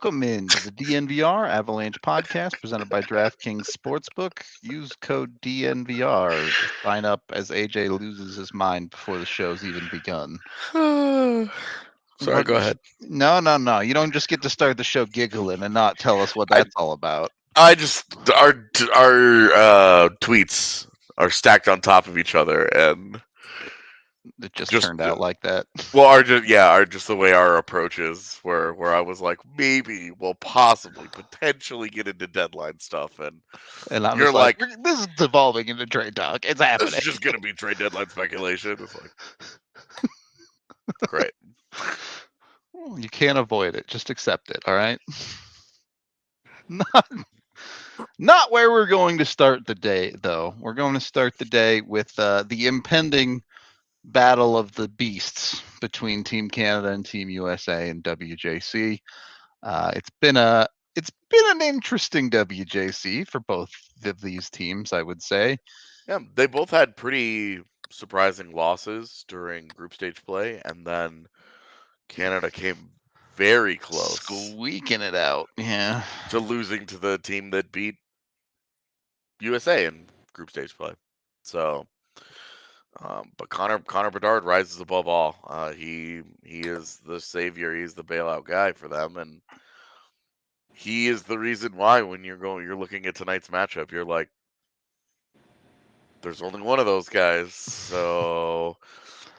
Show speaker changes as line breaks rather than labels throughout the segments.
Welcome into the DNVR Avalanche podcast presented by DraftKings Sportsbook. Use code DNVR to sign up as AJ loses his mind before the show's even begun.
Sorry, go ahead.
No. You don't just get to start the show giggling and not tell us what that's all about.
Our tweets are stacked on top of each other, and
It just turned out like that.
Well, just the way our approach is, where I was like, maybe we'll potentially get into deadline stuff, and
I'm you're like, this is devolving into trade talk. It's happening.
This is just gonna be trade deadline speculation. It's like, great.
You can't avoid it. Just accept it. All right. Not where we're going to start the day, though. We're going to start the day with the impending battle of the beasts between Team Canada and Team USA and WJC. It's been an interesting WJC for both of these teams, I would say.
Yeah, they both had pretty surprising losses during group stage play, and then Canada came very close,
squeaking it out,
to losing to the team that beat USA in group stage play. So, but Connor Bedard rises above all. He is the savior. He's the bailout guy for them, and he is the reason why when you're looking at tonight's matchup, you're like, there's only one of those guys. So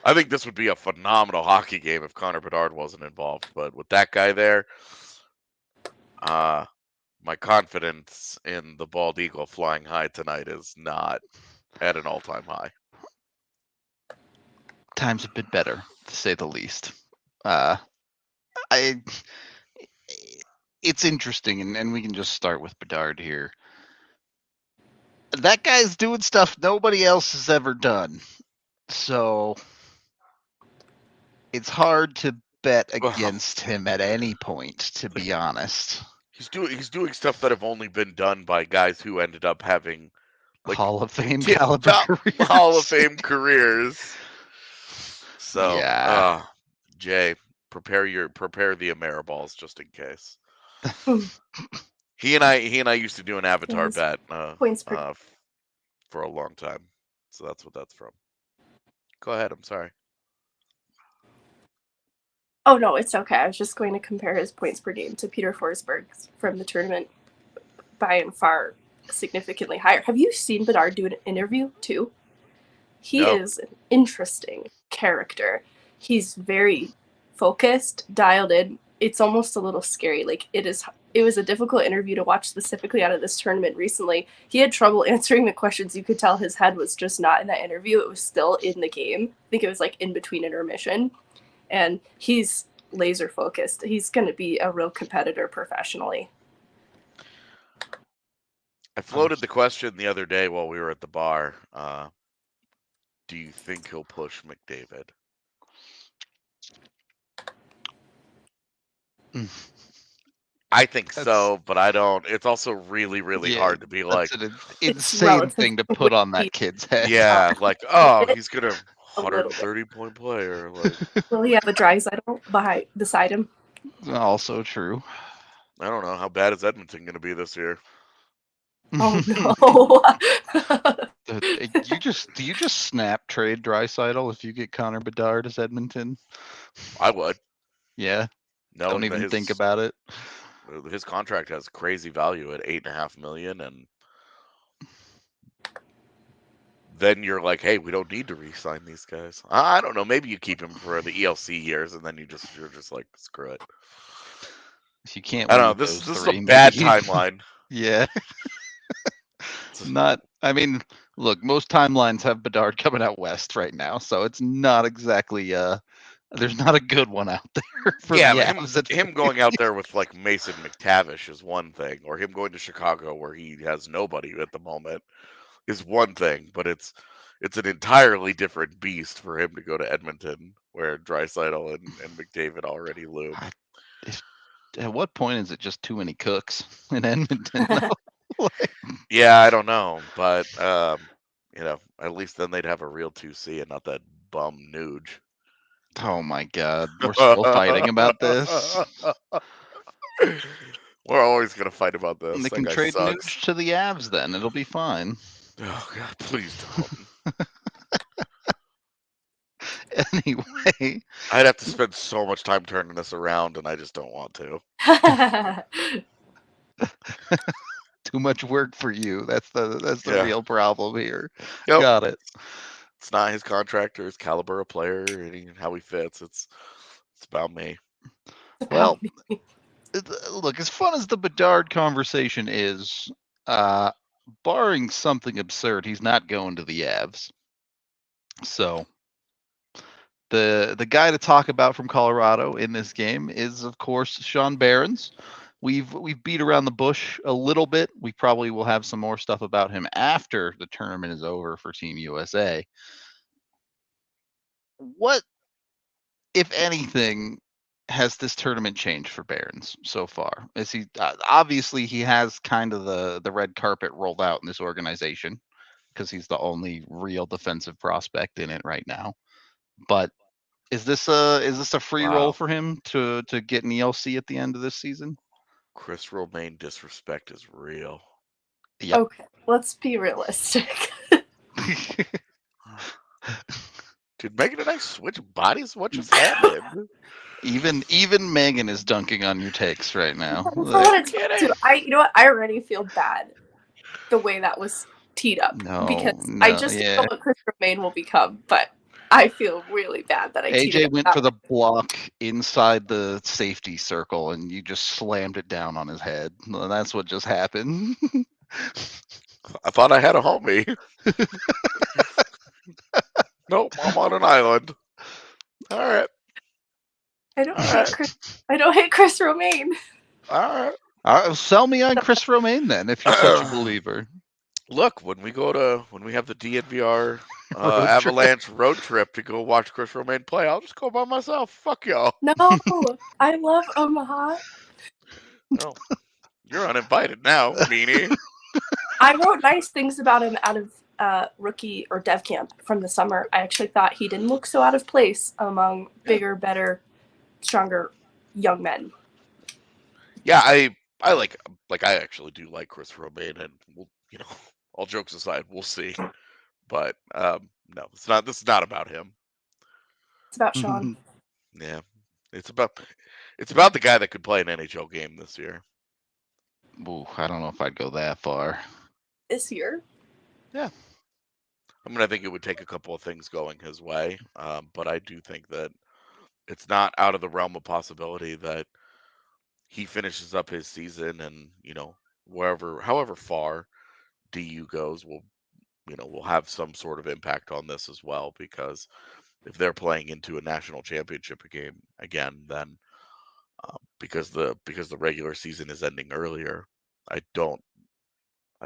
I think this would be a phenomenal hockey game if Connor Bedard wasn't involved. But with that guy there, my confidence in the bald eagle flying high tonight is not at an all-time high.
Times have been better, to say the least. It's interesting, and we can just start with Bedard here. That guy's doing stuff nobody else has ever done. So it's hard to bet against him at any point, to be honest.
He's doing stuff that have only been done by guys who ended up having
Hall of Fame caliber careers.
Hall of Fame careers. So
yeah,
Jay, prepare the Ameriballs just in case. He and I used to do an avatar bet for a long time, so that's what that's from. Go ahead. I'm sorry.
Oh, no, it's okay. I was just going to compare his points per game to Peter Forsberg's from the tournament by and far significantly higher. Have you seen Bedard do an interview, too? He is an interesting character. He's very focused, dialed in. It's almost a little scary. It was a difficult interview to watch specifically out of this tournament recently. He had trouble answering the questions. You could tell his head was just not in that interview. It was still in the game. I think it was in between intermission. And he's laser focused. He's going to be a real competitor professionally.
I floated the question the other day while we were at the bar. Do you think he'll push McDavid? I think so, but I don't. It's also really, really hard to be like.
It's an insane thing to put on that kid's head.
Yeah, he's gonna 130-point player.
Will he have a Draisaitl beside him?
Also true.
I don't know. How bad is Edmonton going to be this year?
Oh no!
Do you just snap trade Draisaitl if you get Connor Bedard as Edmonton?
I would.
Yeah.
No,
don't even think about it.
His contract has crazy value at $8.5 million, and then you're like, hey, we don't need to re-sign these guys. I don't know. Maybe you keep him for the ELC years, and then you're just like, screw it.
If you can't,
I don't know. This is a bad timeline.
Yeah. I mean, look, most timelines have Bedard coming out west right now, so it's not exactly there's not a good one out there.
Him going out there with Mason McTavish is one thing, or him going to Chicago where he has nobody at the moment is one thing, but it's an entirely different beast for him to go to Edmonton where Draisaitl and McDavid already loom.
At what point is it just too many cooks in Edmonton?
Yeah, I don't know, but at least then they'd have a real 2C and not that bum Nuge.
Oh my God, we're still fighting about this.
We're always gonna fight about this.
And they
That
can
guy
trade
sucks.
Nuge to the Avs then. It'll be fine.
Oh God, please don't.
Anyway,
I'd have to spend so much time turning this around, and I just don't want to.
too much work for you. That's the
Yeah.
real problem here.
Yep.
Got it.
It's not his contract or his caliber of player or how he fits. It's about me.
Well, look, as fun as the Bedard conversation is, barring something absurd, he's not going to the Avs. So the guy to talk about from Colorado in this game is, of course, Sean Behrens. We've beat around the bush a little bit. We probably will have some more stuff about him after the tournament is over for Team USA. What, if anything, has this tournament changed for Behrens so far? Is he obviously he has kind of the red carpet rolled out in this organization because he's the only real defensive prospect in it right now. But is this a free roll for him to get an ELC at the end of this season?
Chris Romaine disrespect is real.
Yep.
Okay, let's be realistic.
Dude, Meghan and I switch bodies? What just happened?
Even Meghan is dunking on your takes right now.
For what it's worth, you know what? I already feel bad the way that was teed up because I just don't know what Chris Romaine will become, but I feel really bad that I teed it
AJ
up
went
that
for the
way.
block inside the safety circle, and you just slammed it down on his head. That's what just happened.
I thought I had a homie. Nope, I'm on an island. All right.
I don't hate Chris Romaine.
All right.
Sell me on Chris Romaine then, if you're such a believer.
Look, when we have the DNVR Avalanche road trip to go watch Chris Romaine play, I'll just go by myself. Fuck y'all.
No, I love Omaha.
No, you're uninvited now, meanie.
I wrote nice things about him out of rookie or dev camp from the summer. I actually thought he didn't look so out of place among bigger, better, stronger young men.
Yeah, I actually do like Chris Romaine, and all jokes aside, we'll see. But no, it's not. This is not about him.
It's about Sean.
Yeah, it's about the guy that could play an NHL game this year.
Ooh, I don't know if I'd go that far.
This year?
Yeah. I mean, I think it would take a couple of things going his way, but I do think that it's not out of the realm of possibility that he finishes up his season, and however far DU goes, will have some sort of impact on this as well. Because if they're playing into a national championship game again, then because the regular season is ending earlier, I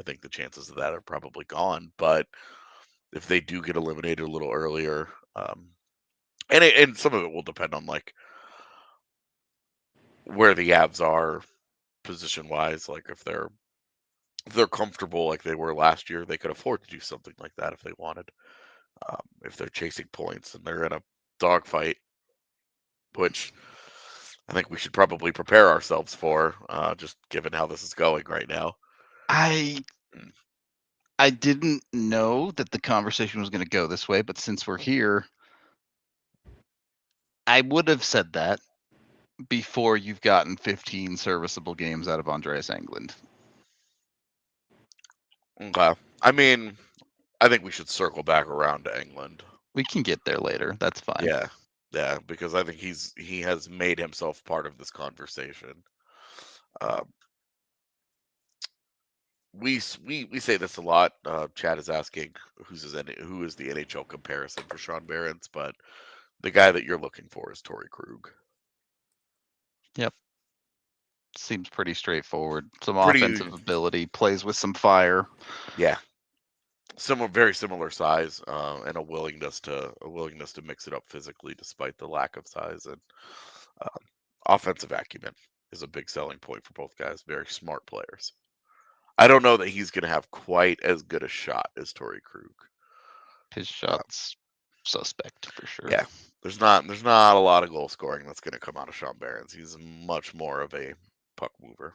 think the chances of that are probably gone. But if they do get eliminated a little earlier, and some of it will depend on like where the Avs are position wise. Like if they're comfortable like they were last year, they could afford to do something like that if they wanted. If they're chasing points and they're in a dogfight, which I think we should probably prepare ourselves for, just given how this is going right now.
I didn't know that the conversation was going to go this way, but since we're here, I would have said that before you've gotten 15 serviceable games out of Andreas Englund.
Okay. I mean, I think we should circle back around to England.
We can get there later. That's fine.
Yeah, because I think he has made himself part of this conversation. We say this a lot. Chad is asking who is the NHL comparison for Sean Behrens, but the guy that you're looking for is Torrey Krug.
Yep. Seems pretty straightforward. Some offensive ability, plays with some fire.
Yeah. Very similar size, and a willingness to mix it up physically despite the lack of size, and offensive acumen is a big selling point for both guys. Very smart players. I don't know that he's going to have quite as good a shot as Torrey Krug.
His shot's suspect for sure.
Yeah, there's not a lot of goal scoring that's going to come out of Sean Behrens. He's much more of a puck mover.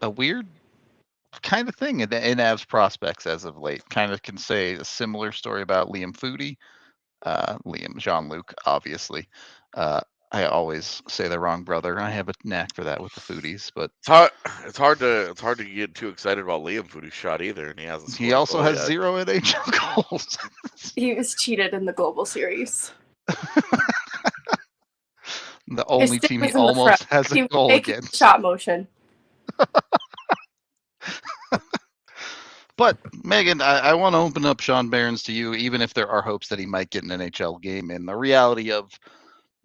A weird kind of thing in Avs prospects as of late. Kind of can say a similar story about Liam Foudy, Jean-Luc, obviously. I always say the wrong brother. I have a knack for that with the Foodies, but
It's hard to get too excited about Liam Foudy's shot either, and he hasn't scored.
he also has
yet.
0 NHL goals.
He was cheated in the Global Series.
The
His
only
stick
team
was
he
in the
almost
front.
has a
He was
goal
making
against.
shot motion.
But Megan, I want to open up Sean Behrens to you, even if there are hopes that he might get an NHL game. And the reality of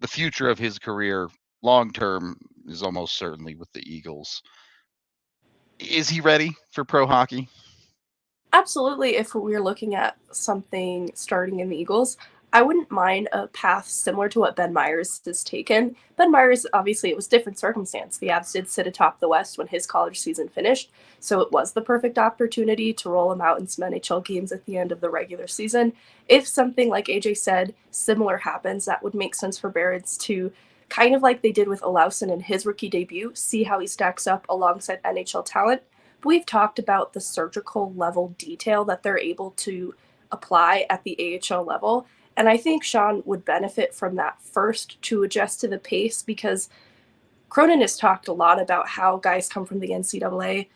the future of his career, long term, is almost certainly with the Eagles. Is he ready for pro hockey?
Absolutely. If we're looking at something starting in the Eagles, I wouldn't mind a path similar to what Ben Myers has taken. Ben Myers, obviously, it was different circumstance. The Avs did sit atop the West when his college season finished, so it was the perfect opportunity to roll him out in some NHL games at the end of the regular season. If something like AJ said, similar happens, that would make sense for Barrett's to kind of like they did with Olausson in his rookie debut, see how he stacks up alongside NHL talent. We've talked about the surgical level detail that they're able to apply at the AHL level. And I think Sean would benefit from that first to adjust to the pace, because Cronin has talked a lot about how guys come from the NCAA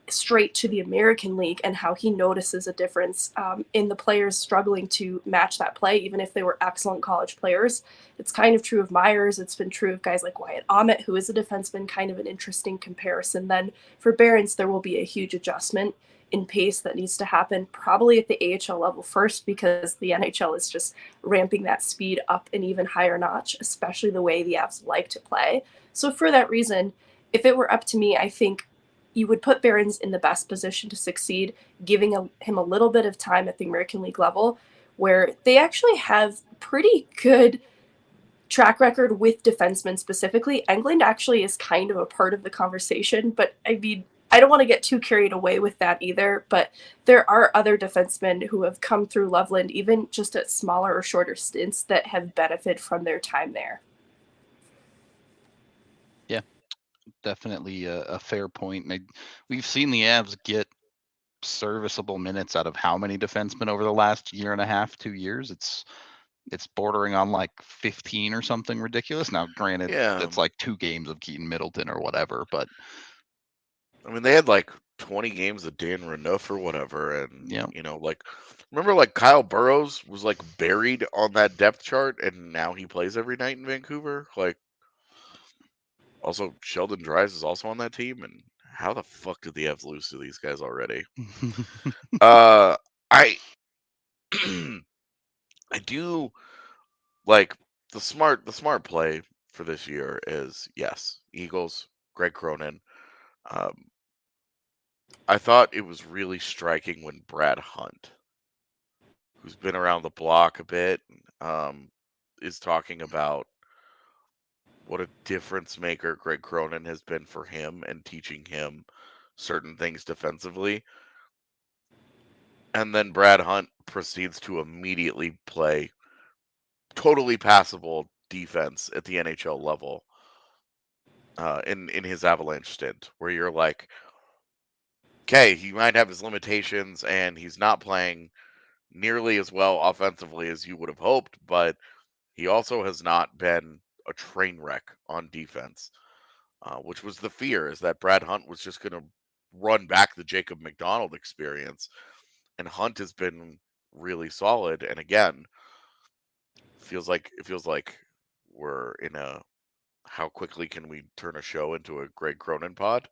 straight to the American League and how he notices a difference in the players struggling to match that play, even if they were excellent college players. It's kind of true of Myers. It's been true of guys like Wyatt Ahmet, who is a defenseman, kind of an interesting comparison. Then for Behrens, there will be a huge adjustment in pace that needs to happen probably at the AHL level first, because the NHL is just ramping that speed up an even higher notch, especially the way the Avs like to play. So for that reason, if it were up to me, I think you would put Behrens in the best position to succeed, giving him a little bit of time at the American League level, where they actually have pretty good track record with defensemen specifically. Englund actually is kind of a part of the conversation, but I mean, I don't want to get too carried away with that either, but there are other defensemen who have come through Loveland, even just at smaller or shorter stints, that have benefited from their time there.
Yeah, definitely a fair point. And we've seen the Avs get serviceable minutes out of how many defensemen over the last year and a half, 2 years? It's bordering on like 15 or something ridiculous. Now, granted,
Yeah.
it's like 2 games of Keaton Middleton or whatever, but
I mean, they had like 20 games of Dan Renouf or whatever, and
yeah.
like remember like Kyle Burrows was like buried on that depth chart, and now he plays every night in Vancouver. Like, also Sheldon Dries is also on that team, and how the fuck did the Avs lose to these guys already? I I do like the smart play for this year is, yes, Eagles, Greg Cronin. I thought it was really striking when Brad Hunt, who's been around the block a bit, is talking about what a difference maker Greg Cronin has been for him and teaching him certain things defensively. And then Brad Hunt proceeds to immediately play totally passable defense at the NHL level in his Avalanche stint, where you're like, okay, he might have his limitations and he's not playing nearly as well offensively as you would have hoped, but he also has not been a train wreck on defense, which was the fear, is that Brad Hunt was just going to run back the Jacob McDonald experience, and Hunt has been really solid. And again, it feels like we're in a how quickly can we turn a show into a Greg Cronin pod,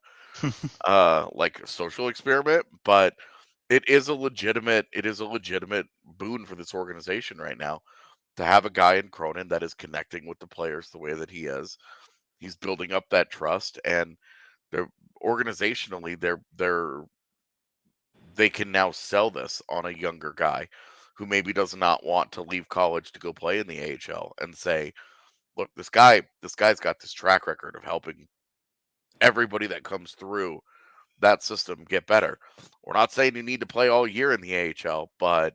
like a social experiment, but it is a legitimate boon for this organization right now to have a guy in Cronin that is connecting with the players the way that he is. He's building up that trust, and they're organizationally they can now sell this on a younger guy who maybe does not want to leave college to go play in the AHL, and say, look, this guy's got this track record of helping everybody that comes through that system get better. We're not saying you need to play all year in the AHL, but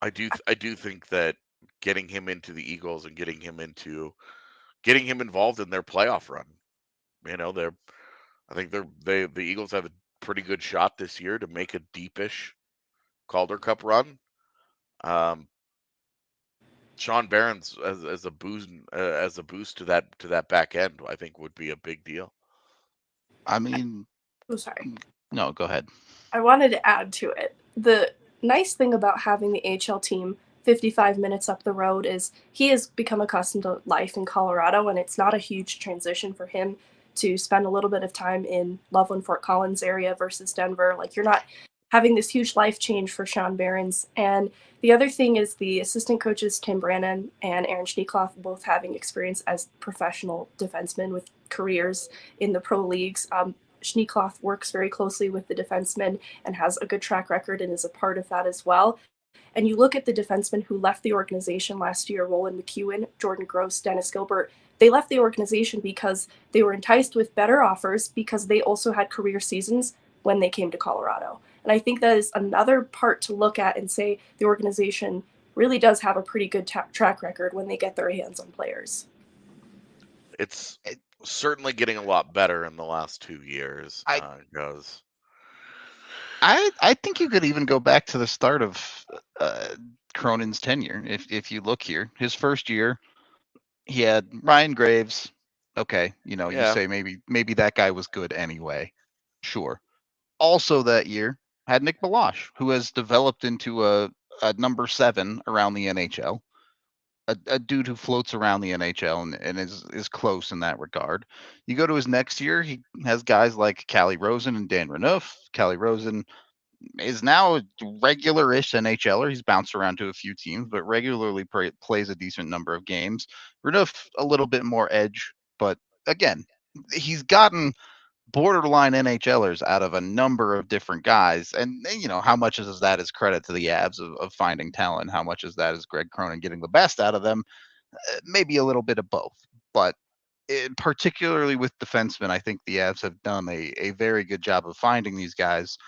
I do think that getting him into the Eagles and getting him into getting him involved in their playoff run. I think the Eagles have a pretty good shot this year to make a deepish Calder Cup run. Sean Behrens as a boost to that back end, I think would be a big deal.
I mean,
Oh, sorry.
No, go ahead.
I wanted to add to it. The nice thing about having the AHL team 55 minutes up the road is he has become accustomed to life in Colorado, and it's not a huge transition for him to spend a little bit of time in Loveland, Fort Collins area versus Denver. Like, you're not having this huge life change for Sean Behrens. And the other thing is the assistant coaches, Tim Brannan and Aaron Schneekloff, both having experience as professional defensemen with careers in the pro leagues. Schneekloff works very closely with the defensemen and has a good track record and is a part of that as well. And you look at the defensemen who left the organization last year, Roland McEwen, Jordan Gross, Dennis Gilbert. They left the organization because they were enticed with better offers because they also had career seasons when they came to Colorado. And I think that is another part to look at and say the organization really does have a pretty good track record when they get their hands on players.
It's certainly getting a lot better in the last 2 years.
I think you could even go back to the start of Cronin's tenure. If you look here, his first year, he had Ryan Graves. Okay, you say maybe that guy was good anyway. Sure. Also that year had Nick Balash, who has developed into a number 7 around the NHL. A dude who floats around the NHL and is close in that regard. You go to his next year, he has guys like Calle Rosen and Dan Renouf. Calle Rosen is now a regular-ish NHLer. He's bounced around to a few teams, but regularly plays a decent number of games. Renouf, a little bit more edge, but again, he's gotten borderline NHLers out of a number of different guys. And, how much is that is credit to the Avs of finding talent? How much is that is Greg Cronin getting the best out of them? Maybe a little bit of both. But particularly with defensemen, I think the Avs have done a very good job of finding these guys.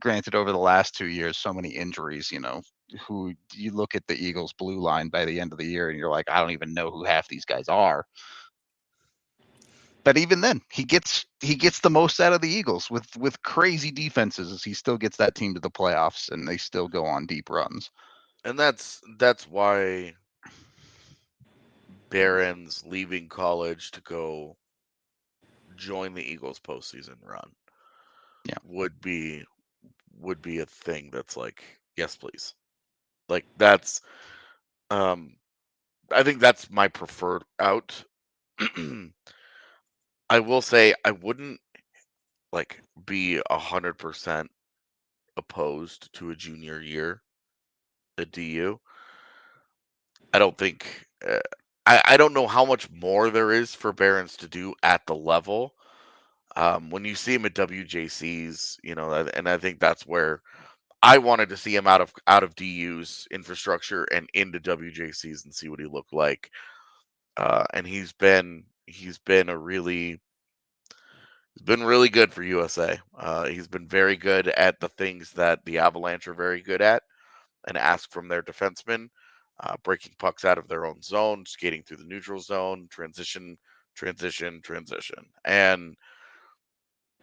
Granted, over the last 2 years, so many injuries, who you look at the Eagles blue line by the end of the year and you're like, I don't even know who half these guys are. But even then, he gets the most out of the Eagles with crazy defenses. He still gets that team to the playoffs, and they still go on deep runs.
And that's why Behrens leaving college to go join the Eagles postseason run would be a thing that's like, yes, please. Like, that's I think that's my preferred out. I will say I wouldn't be 100% opposed to a junior year at DU. I don't think I don't know how much more there is for Behrens to do at the level. When you see him at WJCs, and I think that's where I wanted to see him out of DU's infrastructure and into WJCs and see what he looked like. And he's been really good for USA. He's been very good at the things that the Avalanche are very good at and ask from their defensemen, breaking pucks out of their own zone, skating through the neutral zone, transition. And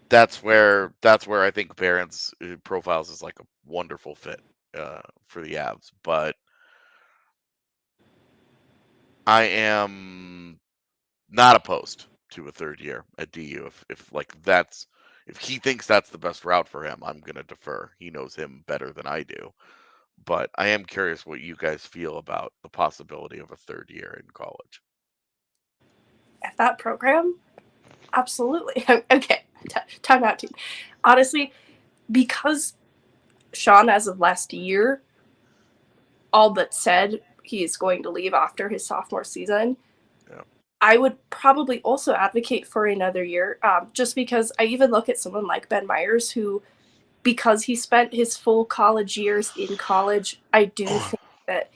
that's where I think Behrens profiles is like a wonderful fit for the Avs. But I am not opposed to a third year at DU. If he thinks that's the best route for him, I'm going to defer. He knows him better than I do. But I am curious what you guys feel about the possibility of a third year in college.
At that program? Absolutely. Okay, time out, team. Honestly, because Sean, as of last year, all but said he's going to leave after his sophomore season, I would probably also advocate for another year, just because I even look at someone like Ben Myers, who, because he spent his full college years in college, I do think that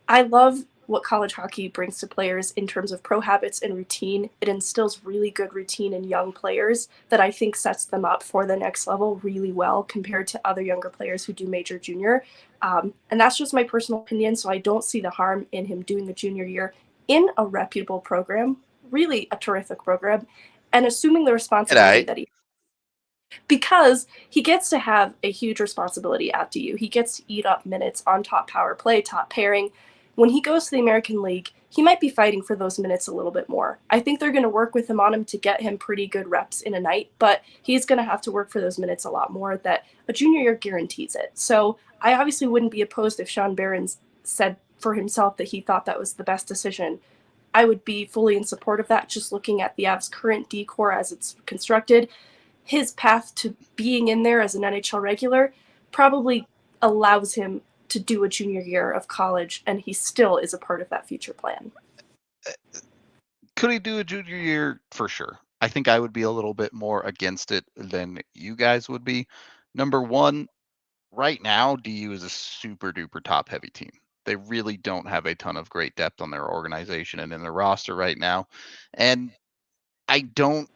I love what college hockey brings to players in terms of pro habits and routine. It instills really good routine in young players that I think sets them up for the next level really well compared to other younger players who do major junior. And that's just my personal opinion, so I don't see the harm in him doing a junior year in a reputable program, really a terrific program, and assuming the responsibility that he, because he gets to have a huge responsibility at DU. He gets to eat up minutes on top power play, top pairing. When he goes to the American League, he might be fighting for those minutes a little bit more. I think they're going to work with him on him to get him pretty good reps in a night, but he's going to have to work for those minutes a lot more. That a junior year guarantees it. So I obviously wouldn't be opposed if Sean Behrens said for himself that he thought that was the best decision. I would be fully in support of that, just looking at the Avs' current D-core as it's constructed. His path to being in there as an NHL regular probably allows him to do a junior year of college, and he still is a part of that future plan.
Could he do a junior year? For sure. I think I would be a little bit more against it than you guys would be. Number one, right now, DU is a super duper top heavy team. They really don't have a ton of great depth on their organization and in their roster right now. And I don't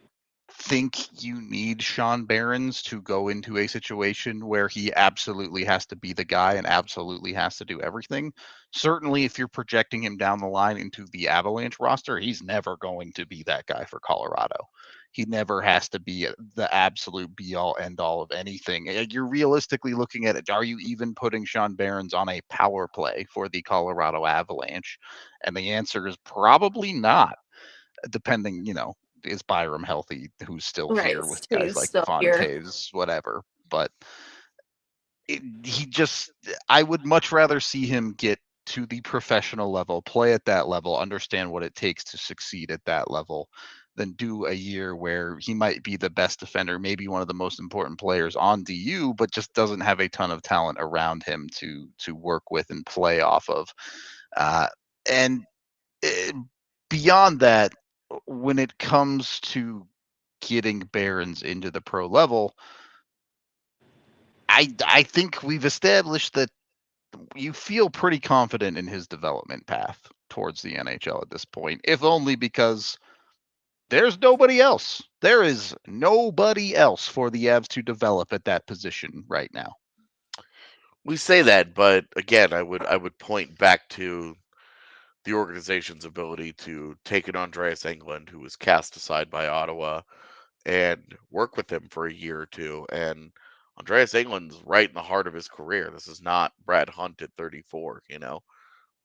think you need Sean Behrens to go into a situation where he absolutely has to be the guy and absolutely has to do everything. Certainly, if you're projecting him down the line into the Avalanche roster, he's never going to be that guy for Colorado. He never has to be the absolute be all end all of anything. You're realistically looking at it. Are you even putting Sean Behrens on a power play for the Colorado Avalanche? And the answer is probably not, depending, is Byram healthy, who's still here with guys like Fontaine, whatever. But I would much rather see him get to the professional level, play at that level, understand what it takes to succeed at that level, than do a year where he might be the best defender, maybe one of the most important players on DU, but just doesn't have a ton of talent around him to work with and play off of. Beyond that, when it comes to getting Behrens into the pro level, I think we've established that you feel pretty confident in his development path towards the NHL at this point, if only because there's nobody else. There is nobody else for the Avs to develop at that position right now.
We say that, but again, I would point back to the organization's ability to take an Andreas Englund, who was cast aside by Ottawa, and work with him for a year or two. And Andreas Englund's right in the heart of his career. This is not Brad Hunt at 34,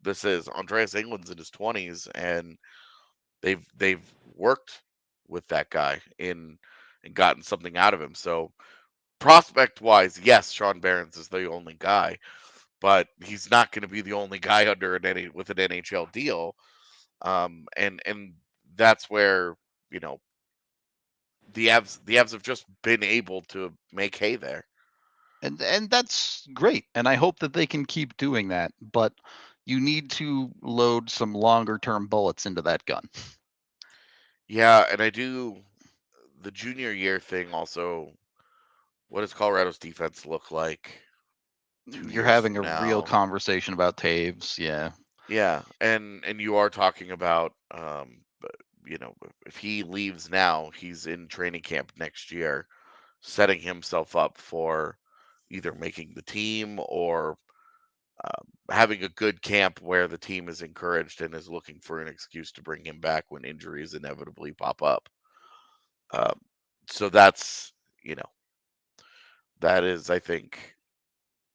This is Andreas Englund's in his 20s, and they've worked with that guy and gotten something out of him. So prospect wise, yes, Sean Behrens is the only guy, but he's not going to be the only guy with an NHL deal. And that's where, the Avs have just been able to make hay there.
And that's great. And I hope that they can keep doing that, but you need to load some longer term bullets into that gun.
Yeah, and the junior year thing also, what does Colorado's defense look like?
You're having a real conversation about Taves, yeah.
Yeah, and you are talking about, if he leaves now, he's in training camp next year, setting himself up for either making the team or having a good camp where the team is encouraged and is looking for an excuse to bring him back when injuries inevitably pop up. So that's, that is, I think,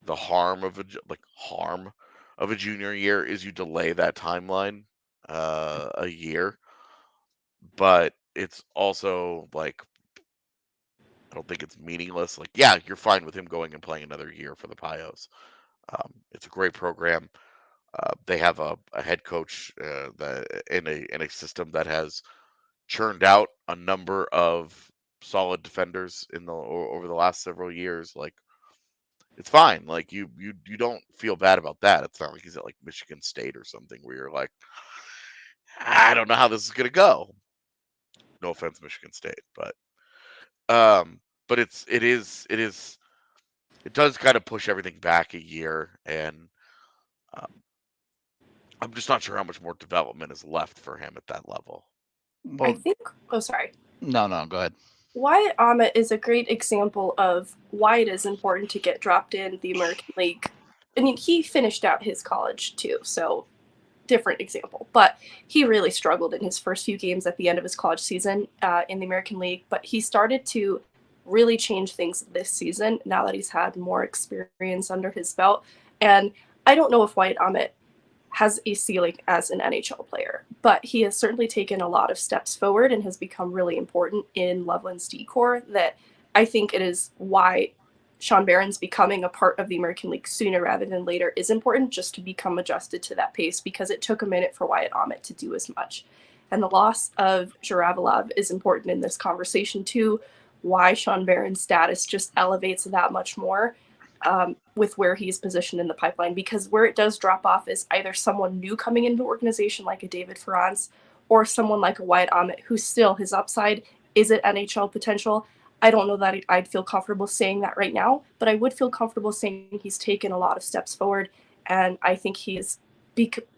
the harm of a junior year is you delay that timeline a year. But it's also like, I don't think it's meaningless. Like, yeah, you're fine with him going and playing another year for the Pios. It's a great program. They have a head coach in a system that has churned out a number of solid defenders over the last several years. Like, it's fine. Like, you don't feel bad about that. It's not like he's at like Michigan State or something where you're like, I don't know how this is gonna go. No offense, Michigan State, but it does kind of push everything back a year, and I'm just not sure how much more development is left for him at that level.
Well, I think. Oh, sorry.
No, go ahead.
Wyatt Ahmet is a great example of why it is important to get dropped in the American League. I mean, he finished out his college too, so different example, but he really struggled in his first few games at the end of his college season in the American League. But he started to really change things this season now that he's had more experience under his belt. And I don't know if Wyatt Ahmet has a ceiling as an NHL player, but he has certainly taken a lot of steps forward and has become really important in Loveland's D-core, that I think it is why Sean Behrens becoming a part of the American League sooner rather than later is important, just to become adjusted to that pace, because it took a minute for Wyatt Ahmet to do as much. And the loss of Zhuravlov is important in this conversation too, why Sean Behrens' status just elevates that much more with where he's positioned in the pipeline, because where it does drop off is either someone new coming into the organization like a David Ferrance, or someone like a Wyatt Ahmet, who still, his upside is at NHL potential. I don't know that I'd feel comfortable saying that right now, but I would feel comfortable saying he's taken a lot of steps forward, and I think he's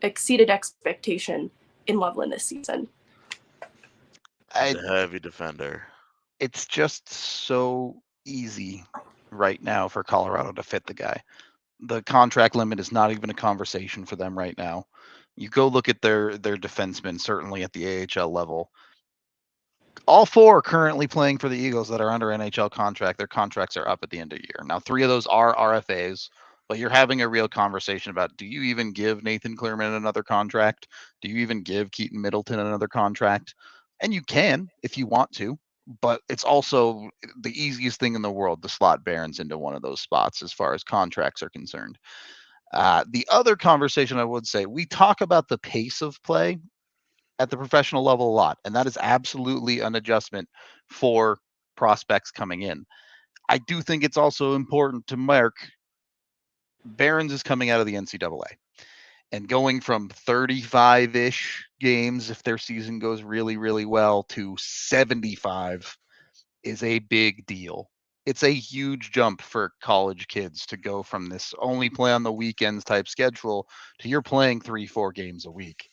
exceeded expectation in Loveland this season.
The heavy defender.
It's just so easy right now for Colorado to fit the guy. The contract limit is not even a conversation for them right now. You go look at their defensemen, certainly at the AHL level. All four are currently playing for the Eagles that are under NHL contract. Their contracts are up at the end of the year. Now, 3 of those are RFAs, but you're having a real conversation about, do you even give Nathan Clearman another contract? Do you even give Keaton Middleton another contract? And you can if you want to, but it's also the easiest thing in the world to slot Behrens into one of those spots as far as contracts are concerned. The other conversation I would say, we talk about the pace of play at the professional level a lot, and that is absolutely an adjustment for prospects coming in. I do think it's also important to mark Behrens is coming out of the NCAA and going from 35-ish games, if their season goes really, really well, to 75 is a big deal. It's a huge jump for college kids to go from this only play on the weekends type schedule to you're playing 3-4 games a week.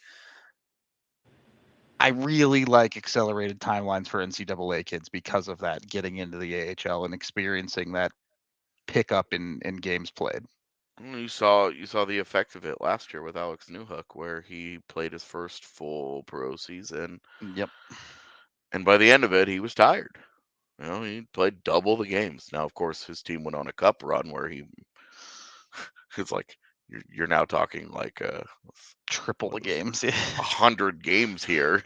I really like accelerated timelines for NCAA kids because of that, getting into the AHL and experiencing that pickup in games played.
You saw the effect of it last year with Alex Newhook, where he played his first full pro season.
Yep.
And by the end of it, he was tired. He played double the games. Now, of course, his team went on a cup run where it's like you're now talking like
triple the games,
100 games here.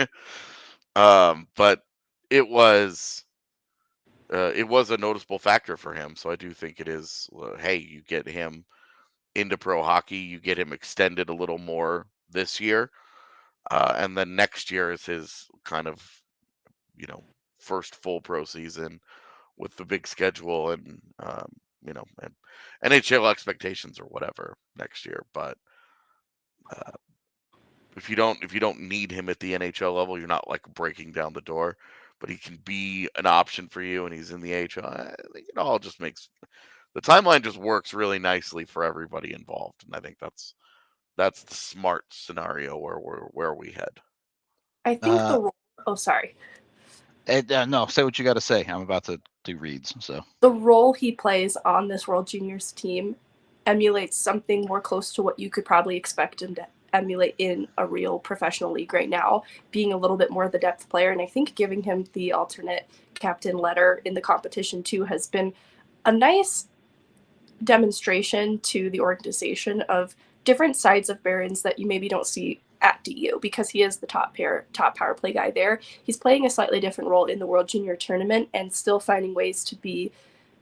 But it was a noticeable factor for him. So I do think it is. Hey, you get him into pro hockey, you get him extended a little more this year, and then next year is his kind of first full pro season with the big schedule and and NHL expectations or whatever next year. But if you don't need him at the NHL level, you're not like breaking down the door, but he can be an option for you, and he's in the AHL. I think it all just makes the timeline just works really nicely for everybody involved, and I think that's the smart scenario where we head.
I think the role. Oh, sorry.
No, say what you got to say. I'm about to do reads. So
the role he plays on this World Juniors team emulates something more close to what you could probably expect him to emulate in a real professional league right now, being a little bit more of the depth player. And I think giving him the alternate captain letter in the competition too has been a nice demonstration to the organization of different sides of Behrens that you maybe don't see at DU, because he is the top power play guy there. He's playing a slightly different role in the World Junior Tournament and still finding ways to be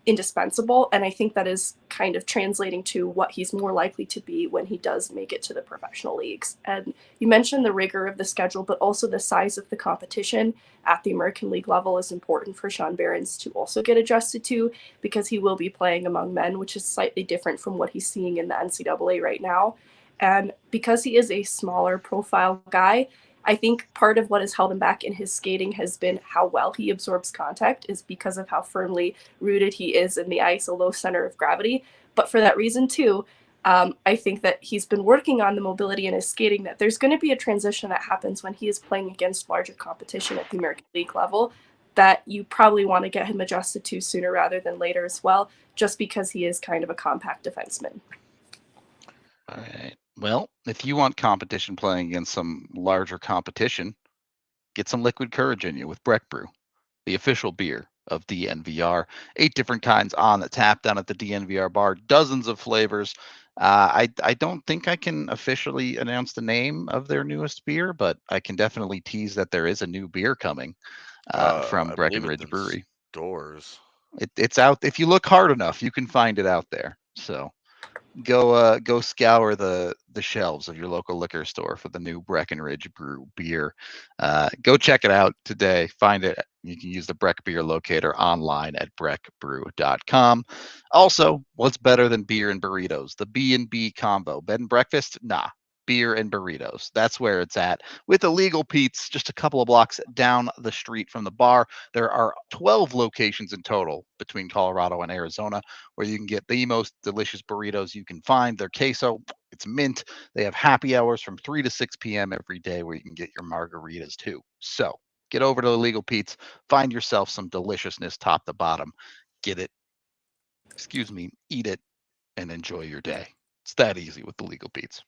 indispensable. And I think that is kind of translating to what he's more likely to be when he does make it to the professional leagues. And you mentioned the rigor of the schedule, but also the size of the competition at the American League level is important for Sean Behrens to also get adjusted to, because he will be playing among men, which is slightly different from what he's seeing in the NCAA right now. And because he is a smaller profile guy, I think part of what has held him back in his skating has been how well he absorbs contact, is because of how firmly rooted he is in the ice, a low center of gravity. But for that reason too, I think that he's been working on the mobility in his skating, that there's going to be a transition that happens when he is playing against larger competition at the American League level that you probably want to get him adjusted to sooner rather than later as well, just because he is kind of a compact defenseman.
All right. Well, if you want competition playing against some larger competition, get some liquid courage in you with Breck Brew, the official beer of DNVR. 8 different kinds on the tap down at the DNVR bar, dozens of flavors. I don't think I can officially announce the name of their newest beer, but I can definitely tease that there is a new beer coming from
I believe it's
Breckenridge
in
Brewery.
stores.
It's out. If you look hard enough, you can find it out there. So go scour the shelves of your local liquor store for the new Breckenridge Brew beer. Go check it out today. Find it. You can use the Breck Beer Locator online at breckbrew.com. Also, what's better than beer and burritos? The B&B combo. Bed and breakfast? Nah. Beer and burritos. That's where it's at. With Illegal Pete's, just a couple of blocks down the street from the bar. There are 12 locations in total between Colorado and Arizona where you can get the most delicious burritos you can find. Their queso, it's mint. They have happy hours from 3 to 6 p.m. every day where you can get your margaritas too. So get over to Illegal Pete's, find yourself some deliciousness top to bottom. Get it, eat it, and enjoy your day. It's that easy with Illegal Pete's.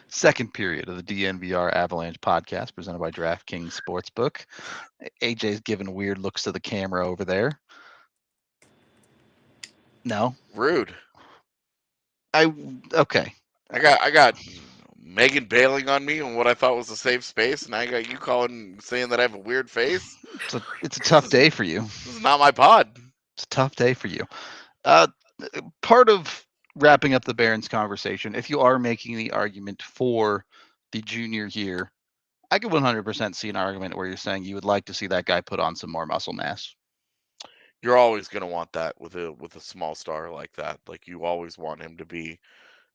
Second period of the DNVR Avalanche podcast presented by DraftKings Sportsbook. AJ's giving weird looks to the camera over there. No?
Rude.
Okay.
I got Megan bailing on me on what I thought was a safe space, and I got you saying that I have a weird face.
It's a tough day for you.
This is not my pod.
It's a tough day for you. Part of wrapping up the Barons conversation, if you are making the argument for the junior year, I could 100% see an argument where you're saying you would like to see that guy put on some more muscle mass.
You're always going to want that with a small star like that. Like, you always want him to be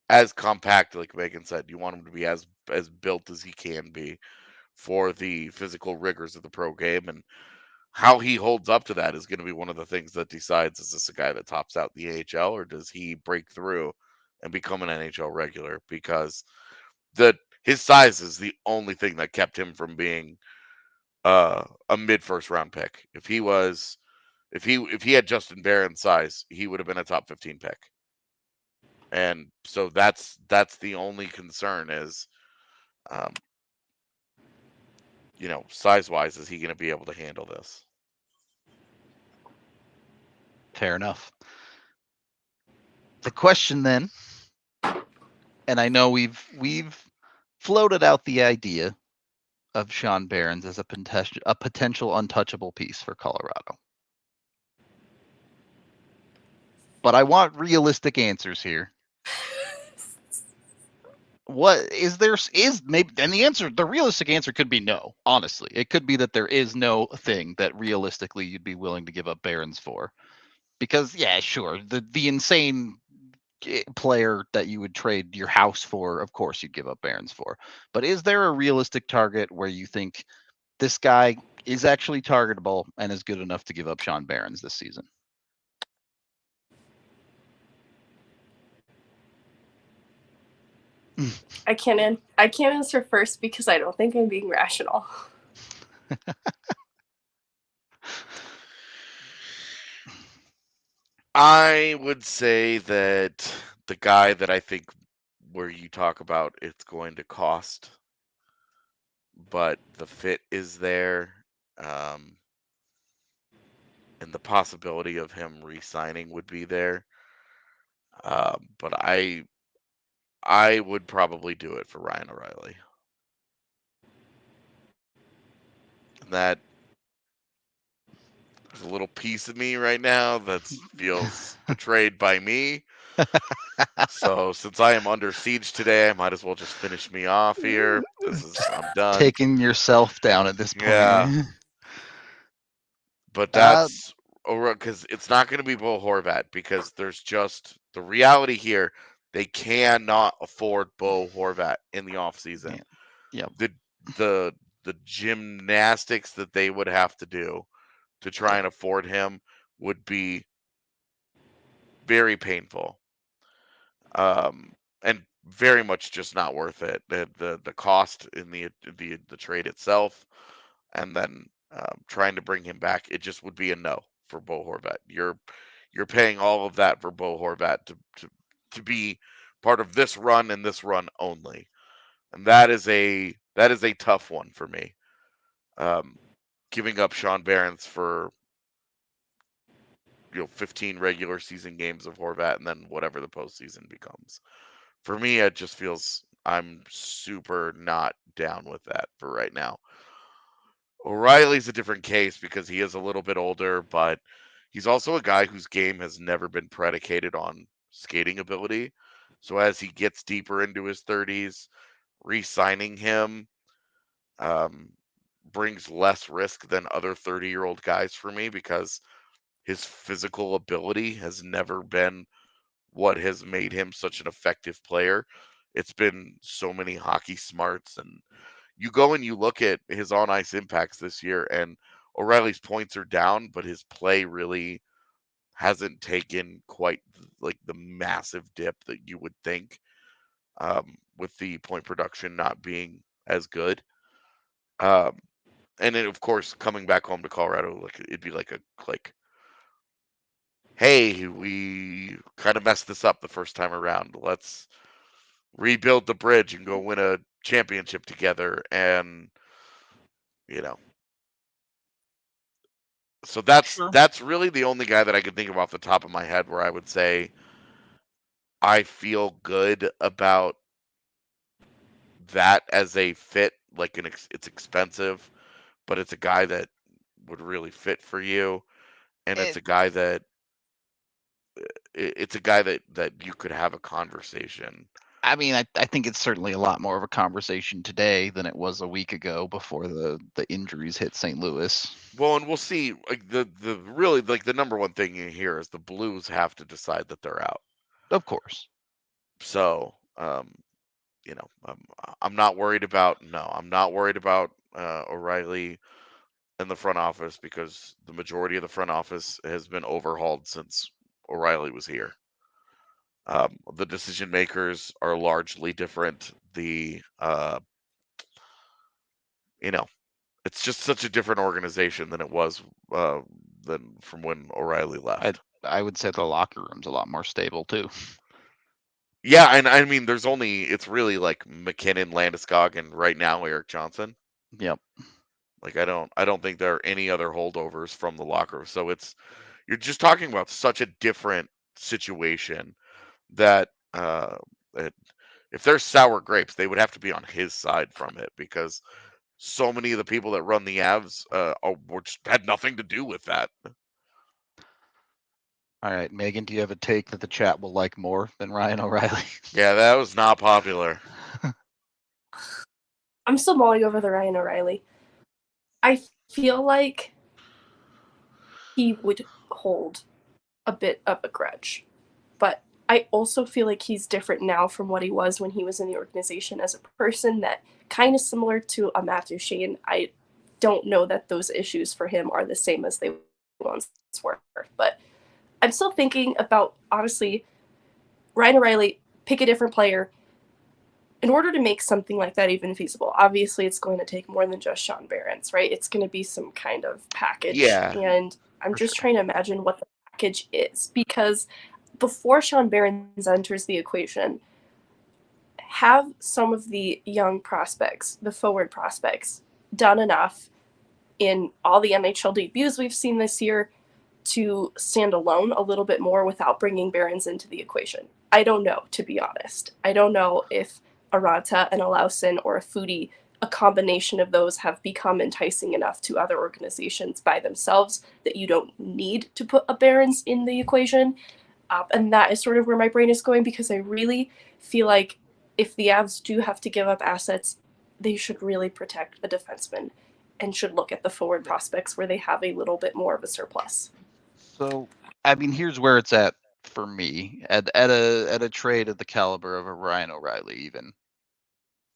as compact, like Megan said. You want him to be as built as he can be for the physical rigors of the pro game, and how he holds up to that is going to be one of the things that decides, is this a guy that tops out the AHL, or does he break through and become an NHL regular? Because his size is the only thing that kept him from being a mid first round pick. If he had Justin Barron's size, he would have been a top 15 pick. And so that's the only concern is, size wise, is he going to be able to handle this?
Fair enough. The question then, and I know we've floated out the idea of Sean Behrens as a potential untouchable piece for Colorado. But I want realistic answers here. What is maybe, and the realistic answer could be no. Honestly, it could be that there is no thing that realistically you'd be willing to give up Behrens for, because yeah, sure, the insane player that you would trade your house for, of course you'd give up Behrens for. But is there a realistic target where you think this guy is actually targetable and is good enough to give up Sean Behrens this season?
I can't answer first because I don't think I'm being rational.
I would say that the guy that I think, where you talk about it's going to cost, but the fit is there, and the possibility of him re-signing would be there. But I would probably do it for Ryan O'Reilly. And that, there's a little piece of me right now that feels betrayed by me. So since I am under siege today, I might as well just finish me off here. I'm done.
Taking yourself down at this point.
Yeah. But that's because it's not going to be Bo Horvat, because there's just the reality here. They cannot afford Bo Horvat in the offseason.
Yeah.
The gymnastics that they would have to do to try and afford him would be very painful. And very much just not worth it. The cost in the trade itself, and then trying to bring him back, it just would be a no for Bo Horvat. You're paying all of that for Bo Horvat to be part of this run and this run only, and that is a tough one for me. Giving up Sean Behrens for 15 regular season games of Horvat and then whatever the postseason becomes. For me, it just feels I'm super not down with that for right now. O'Reilly's a different case because he is a little bit older, but he's also a guy whose game has never been predicated on skating ability. So as he gets deeper into his 30s, re-signing him brings less risk than other 30-year-old guys for me because his physical ability has never been what has made him such an effective player. It's been so many hockey smarts, and you go and you look at his on-ice impacts this year, and O'Reilly's points are down, but his play really hasn't taken quite like the massive dip that you would think, with the point production not being as good. And then, of course, coming back home to Colorado, like it'd be like hey, we kind of messed this up the first time around. Let's rebuild the bridge and go win a championship together. And so that's really the only guy that I can think of off the top of my head where I would say I feel good about that as a fit. Like it's expensive, but it's a guy that would really fit for you, and it's a guy that you could have a conversation.
I mean, I think it's certainly a lot more of a conversation today than it was a week ago before the injuries hit St. Louis.
Well, and we'll see. Like the really like the number one thing in here is the Blues have to decide that they're out.
Of course.
So, I'm not worried about O'Reilly in the front office because the majority of the front office has been overhauled since O'Reilly was here. The decision makers are largely different. It's just such a different organization than it was than from when O'Reilly left.
I would say the locker room's a lot more stable too.
Yeah, and I mean, it's really like McKinnon, Landeskog, and right now Erik Johnson.
Yep.
Like I don't think there are any other holdovers from the locker room. So you're just talking about such a different situation that if there's sour grapes, they would have to be on his side from it because so many of the people that run the Avs had nothing to do with that.
All right, Megan, do you have a take that the chat will like more than Ryan O'Reilly?
Yeah, that was not popular.
I'm still mulling over the Ryan O'Reilly. I feel like he would hold a bit of a grudge, but I also feel like he's different now from what he was when he was in the organization as a person, that kind of similar to a Matthew Shane. I don't know that those issues for him are the same as they once were, but I'm still thinking about, honestly, Ryan O'Reilly, pick a different player. In order to make something like that even feasible, obviously it's going to take more than just Sean Behrens, right? It's going to be some kind of package.
Yeah,
and I'm just trying to imagine what the package is, because before Sean Behrens enters the equation, have some of the young prospects, the forward prospects, done enough in all the NHL debuts we've seen this year to stand alone a little bit more without bringing Behrens into the equation? I don't know, to be honest. I don't know if Aranta and Alausen or a Foodie, a combination of those, have become enticing enough to other organizations by themselves that you don't need to put a Behrens in the equation. And that is sort of where my brain is going, because I really feel like if the Avs do have to give up assets, they should really protect the defenseman and should look at the forward prospects where they have a little bit more of a surplus.
So, I mean, here's where it's at for me at a trade of the caliber of a Ryan O'Reilly. Even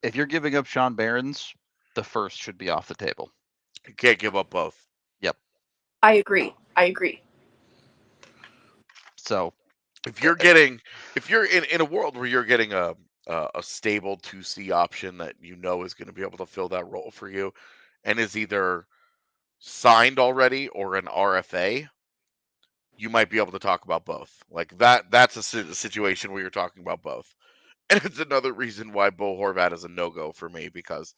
if you're giving up Sean Behrens, the first should be off the table.
You can't give up both.
Yep.
I agree.
So
if you're in a world where you're getting a stable 2C option that is going to be able to fill that role for you and is either signed already or an RFA, you might be able to talk about both. Like that's a situation where you're talking about both. And it's another reason why Bo Horvat is a no-go for me, because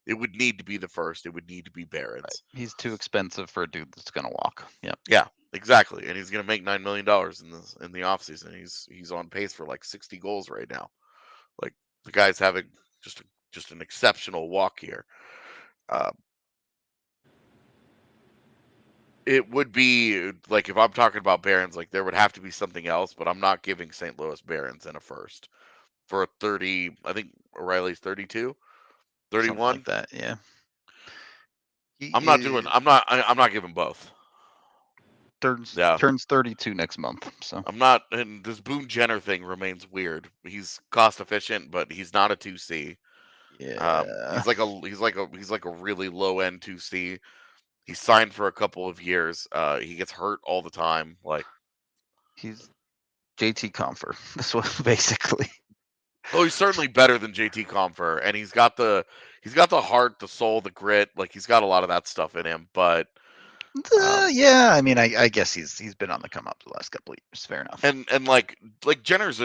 it would need to be the first. It would need to be Behrens.
He's too expensive for a dude that's going to walk. Yep.
Yeah, exactly. And he's going to make $9 million in the offseason. He's on pace for like 60 goals right now. Like, the guy's having just an exceptional walk here. It would be like, if I'm talking about Behrens, like, there would have to be something else, but I'm not giving St. Louis Behrens in a first for a 30. I think O'Reilly's 32, 31.
Something like that, yeah.
I'm not giving both.
Turns 32 next month. So
I'm not, and this Boone Jenner thing remains weird. He's cost efficient, but he's not a 2C.
yeah,
He's like a really low end 2C. He's signed for a couple of years. He gets hurt all the time. Like,
he's JT Compher. This one basically.
oh, he's certainly better than JT Compher, and he's got the heart, the soul, the grit. Like, he's got a lot of that stuff in him. But
yeah, I mean, I guess he's been on the come up the last couple of years. Fair enough.
And like Boone Jenner's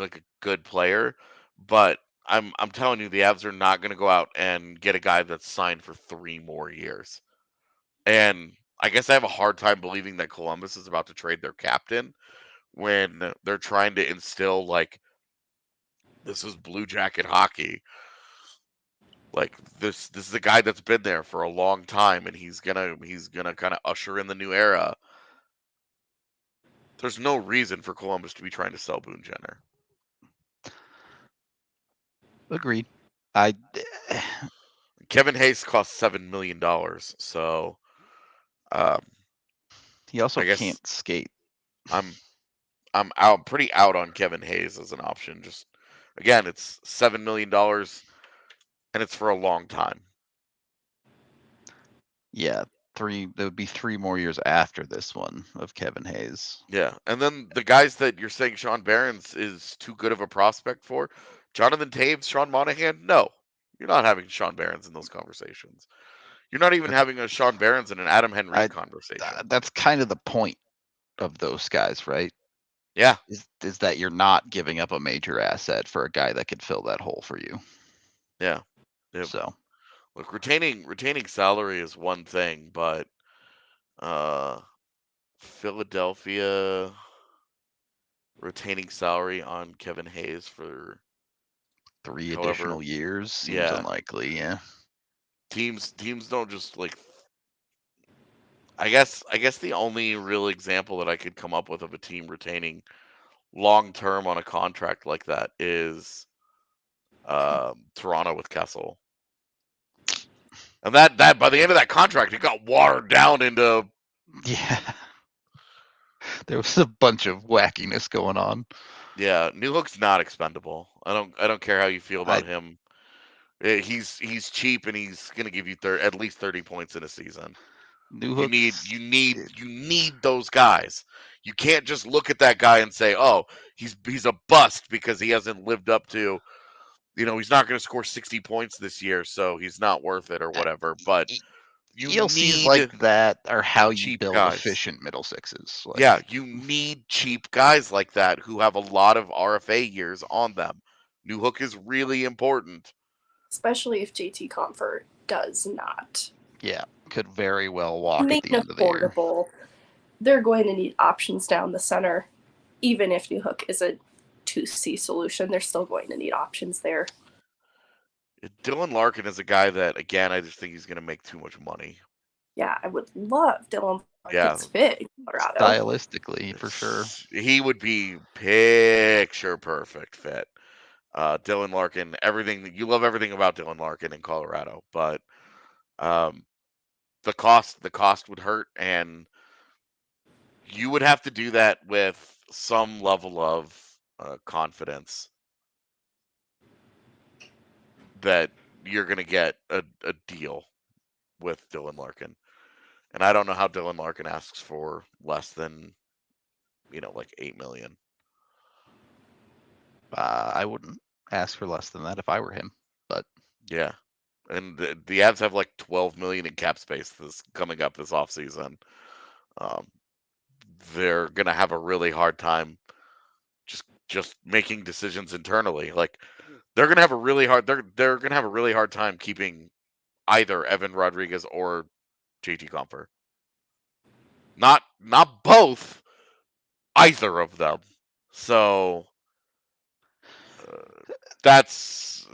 like a good player, but I'm telling you, the Avs are not going to go out and get a guy that's signed for 3 more years. And I guess I have a hard time believing that Columbus is about to trade their captain when they're trying to instill, like, this is Blue Jacket hockey. Like, this is a guy that's been there for a long time, and he's gonna kind of usher in the new era. There's no reason for Columbus to be trying to sell Boone Jenner.
Agreed.
Kevin Hayes costs $7 million, so
he also
I guess
can't skate.
I'm pretty out on Kevin Hayes as an option. Just, again, it's $7 million, and it's for a long time.
Yeah, there would be 3 more years after this one of Kevin Hayes.
Yeah, and then the guys that you're saying Sean Behrens is too good of a prospect for, Jonathan Taves, Sean Monahan, no. You're not having Sean Behrens in those conversations. You're not even having a Sean Behrens and an Adam Henry conversation.
That's kind of the point of those guys, right?
Yeah.
Is that you're not giving up a major asset for a guy that could fill that hole for you.
Yeah. Yep.
So,
look, retaining salary is one thing, but Philadelphia retaining salary on Kevin Hayes for
3 additional years seems unlikely. Yeah.
Teams don't just, like. I guess the only real example that I could come up with of a team retaining long term on a contract like that is Toronto with Kessel. And that by the end of that contract, it got watered down into.
Yeah. There was a bunch of wackiness going on.
Yeah, Newhook's not expendable. I don't care how you feel about him. He's cheap, and he's going to give you at least 30 points in a season. You need those guys. You can't just look at that guy and say, "Oh, he's a bust because he hasn't lived up to, he's not going to score 60 points this year, so he's not worth it," or whatever. But
ELCs like that are how you build
guys.
efficient middle sixes. Like,
yeah, you need cheap guys like that who have a lot of RFA years on them. Newhook is really important.
Especially if JT Compher does not.
Yeah, could very well walk at the end of the year.
They're going to need options down the center. Even if Newhook is a 2C solution, they're still going to need options there.
Dylan Larkin is a guy that, again, I just think he's going to make too much money.
Yeah, I would love Dylan Larkin's fit in Colorado.
Stylistically, for sure.
He would be picture perfect fit. Dylan Larkin, you love everything about Dylan Larkin in Colorado, but the cost would hurt, and you would have to do that with some level of confidence that you're going to get a deal with Dylan Larkin. And I don't know how Dylan Larkin asks for less than, like $8 million.
I wouldn't ask for less than that if I were him, but
yeah. And the Avs have like $12 million in cap space coming up this offseason. They're gonna have a really hard time just just making decisions internally. Like they're gonna have a really hard time keeping either Evan Rodriguez or JT Compher. Not both, either of them. So it's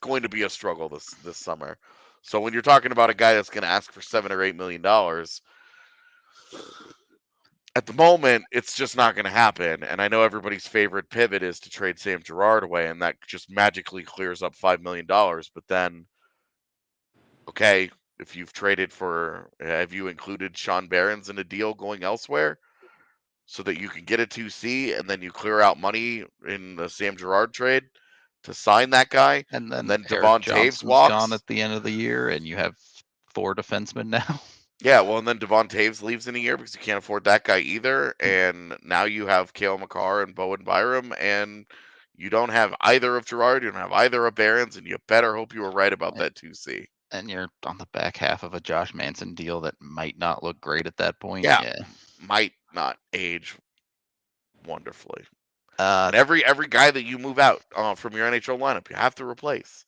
going to be a struggle this summer. So when you're talking about a guy that's going to ask for $7 or $8 million, at the moment it's just not going to happen. And I know everybody's favorite pivot is to trade Sam Girard away, and that just magically clears up $5 million. But then, okay, if you've traded for, have you included Sean Behrens in a deal going elsewhere so that you can get a 2C and then you clear out money in the Sam Girard trade to sign that guy?
And then
Eric
Devon
Taves
Johnson's
walks.
gone at the end of the year, and you have 4 defensemen now.
Yeah, well, and then Devon Taves leaves in a year because you can't afford that guy either. And now you have Cale Makar and Bowen Byram, and you don't have either of Girard, you don't have either of Behrens, and you better hope you were right about that 2C.
And you're on the back half of a Josh Manson deal that might not look great at that point.
Yeah. Might not age wonderfully. And every guy that you move out from your NHL lineup, you have to replace.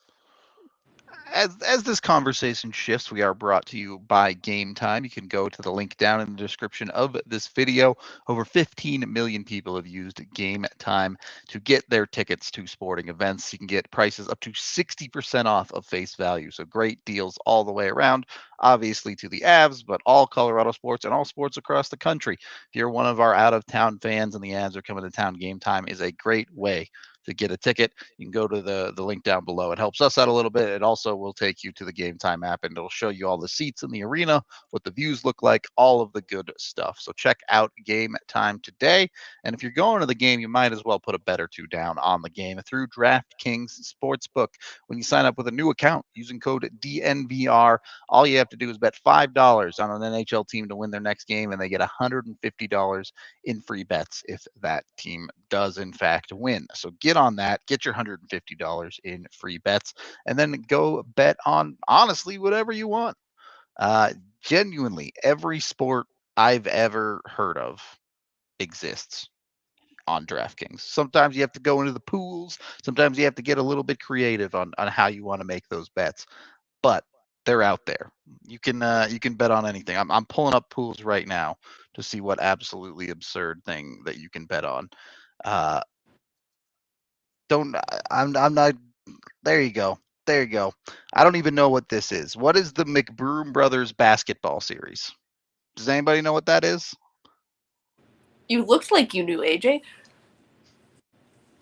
As this conversation shifts, we are brought to you by Game Time. You can go to the link down in the description of this video. Over 15 million people have used Game Time to get their tickets to sporting events. You can get prices up to 60% off of face value. So great deals all the way around, obviously to the Avs, but all Colorado sports and all sports across the country. If you're one of our out-of-town fans and the Avs are coming to town, Game Time is a great way to get a ticket. You can go to the link down below. It helps us out a little bit. It also will take you to the Game Time app, and it'll show you all the seats in the arena, what the views look like, all of the good stuff. So check out Game Time today. And if you're going to the game, you might as well put a bet or two down on the game through DraftKings Sportsbook. When you sign up with a new account using code DNVR, all you have to do is bet $5 on an NHL team to win their next game, and they get $150 in free bets if that team does in fact win. So get on that, get your $150 in free bets, and then go bet on honestly whatever you want. Genuinely, every sport I've ever heard of exists on DraftKings. Sometimes you have to go into the pools. Sometimes you have to get a little bit creative on how you want to make those bets, but they're out there. You can bet on anything. I'm pulling up pools right now to see what absolutely absurd thing that you can bet on. I'm not. There you go. There you go. I don't even know what this is. What is the McBroom Brothers basketball series? Does anybody know what that is?
You looked like you knew, AJ.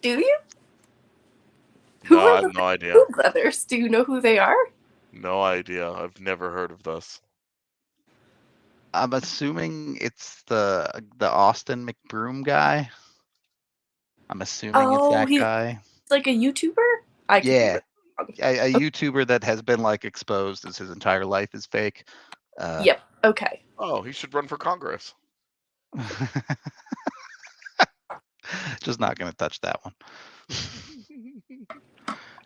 Do you?
No, I have no idea.
McBroom Brothers. Do you know who they are?
No idea. I've never heard of this.
I'm assuming it's the Austin McBroom guy. I'm assuming it's that guy.
It's like a YouTuber?
Yeah. A YouTuber that has been like exposed as his entire life is fake.
Yep. Okay.
Oh, he should run for Congress.
Just not going to touch that one.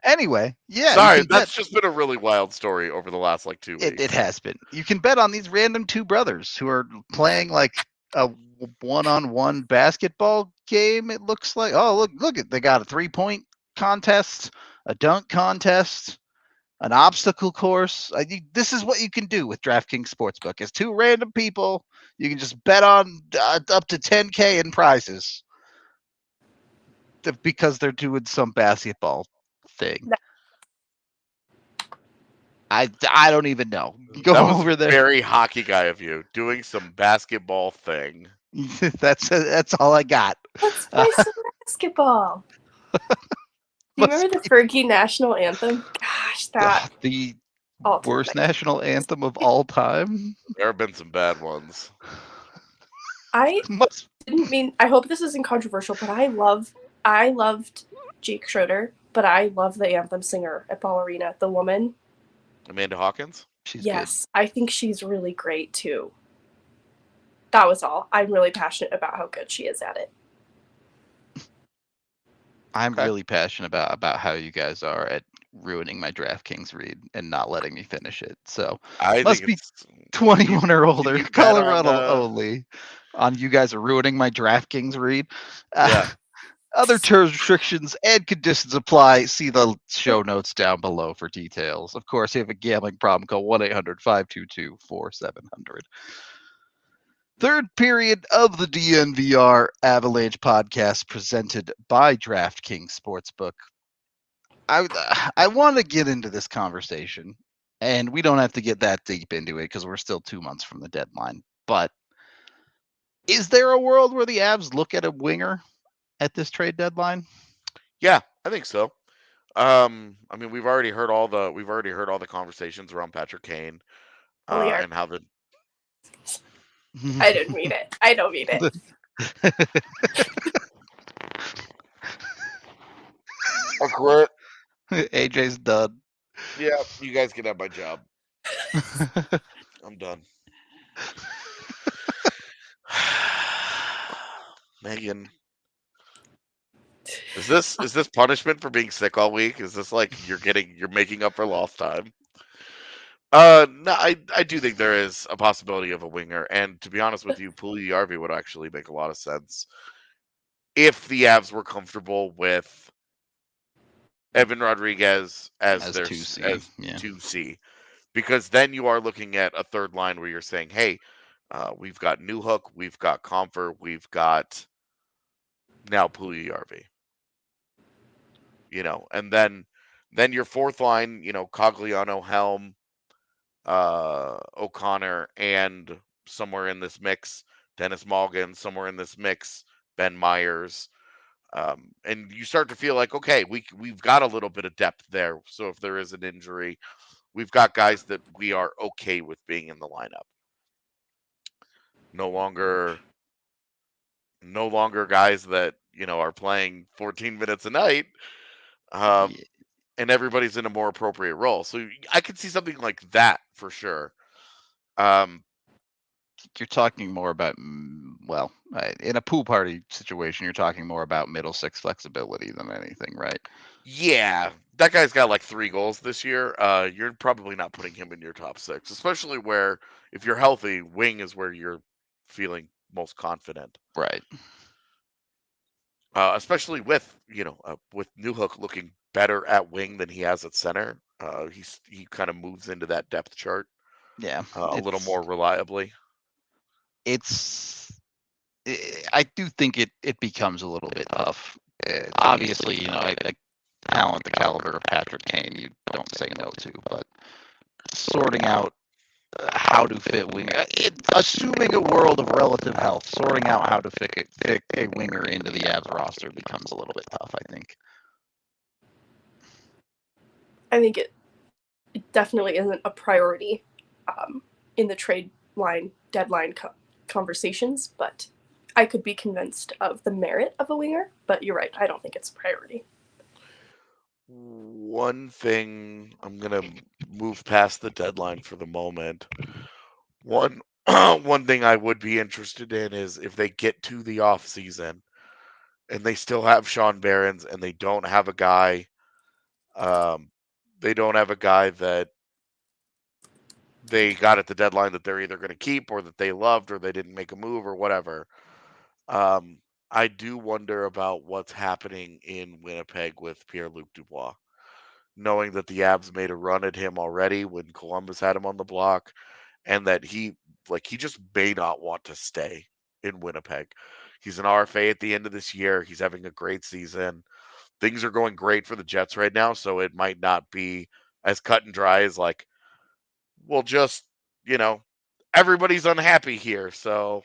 Anyway, yeah.
Sorry, that's just been a really wild story over the last 2 weeks.
It has been. You can bet on these random two brothers who are playing like a one-on-one basketball game. It looks like. Oh, look! They got a 3-point contest, a dunk contest, an obstacle course. This is what you can do with DraftKings Sportsbook. As two random people, you can just bet on up to $10K in prizes because they're doing some basketball thing. I don't even know. Go over there.
Very hockey guy of you doing some basketball thing.
That's
all I got.
Let's play some basketball. Do you remember the Fergie national anthem? Gosh, that
the worst national anthem of all time.
There have been some bad ones.
I didn't mean. I hope this isn't controversial, but I loved Jake Schroeder, but I love the anthem singer at Ball Arena, the woman.
Amanda Hawkins?
She's
good. I think she's really great too. That was all. I'm really passionate about how good she is at it.
I'm really passionate about how you guys are at ruining my DraftKings read and not letting me finish it. So
I
must be 21 or older. Colorado only. on you guys are ruining my DraftKings read.
Yeah.
Other terms, restrictions, and conditions apply. See the show notes down below for details. Of course, if you have a gambling problem, call 1-800-522-4700. Third period of the DNVR Avalanche podcast presented by DraftKings Sportsbook. I want to get into this conversation, and we don't have to get that deep into it because we're still 2 months from the deadline. But is there a world where the Avs look at a winger at this trade deadline?
Yeah, I think so. I mean, we've already heard all the conversations around Patrick Kane, and how the
I didn't mean it. I don't mean it.
I quit.
AJ's done.
Yeah, you guys can have my job. I'm done. Megan, is this punishment for being sick all week? Is this like you're making up for lost time? No, I do think there is a possibility of a winger, and to be honest with you, Puljujärvi would actually make a lot of sense if the Avs were comfortable with Evan Rodriguez as their
2C,
as
yeah.
2C, because then you are looking at a third line where you're saying, hey, we've got Newhook, we've got Comfer, we've got now Puljujärvi. And then your fourth line, Cogliano, Helm, O'Connor, and somewhere in this mix, Dennis Malgin, somewhere in this mix, Ben Myers. And you start to feel like, okay, we've got a little bit of depth there. So if there is an injury, we've got guys that we are okay with being in the lineup. No longer guys that are playing 14 minutes a night, and everybody's in a more appropriate role. So I could see something like that for sure.
You're talking more about, in a pool party situation, you're talking more about middle six flexibility than anything, right?
Yeah, that guy's got like 3 goals this year. You're probably not putting him in your top 6, especially where if you're healthy, wing is where you're feeling most confident.
Right.
Especially with with Newhook looking better at wing than he has at center. He kind of moves into that depth chart.
Yeah.
A little more reliably.
I do think it becomes a little bit tough. Obviously, like talent the caliber of Patrick Kane, you don't say no to, but sorting out how to fit winger, assuming a world of relative health, sorting out how to fit a winger into the Avs roster becomes a little bit tough, I think.
I think it definitely isn't a priority in the trade line deadline conversations, but I could be convinced of the merit of a winger. But you're right, I don't think it's a priority.
One thing, I'm gonna move past the deadline for the moment. One thing I would be interested in is if they get to the off season and they still have Sean Behrens and they don't have a guy that they got at the deadline that they're either going to keep or that they loved or they didn't make a move or whatever. I do wonder about what's happening in Winnipeg with Pierre-Luc Dubois, knowing that the Avs made a run at him already when Columbus had him on the block, and that he just may not want to stay in Winnipeg. He's an RFA at the end of this year. He's having a great season. Things are going great for the Jets right now, so it might not be as cut and dry as like, well, just, everybody's unhappy here, so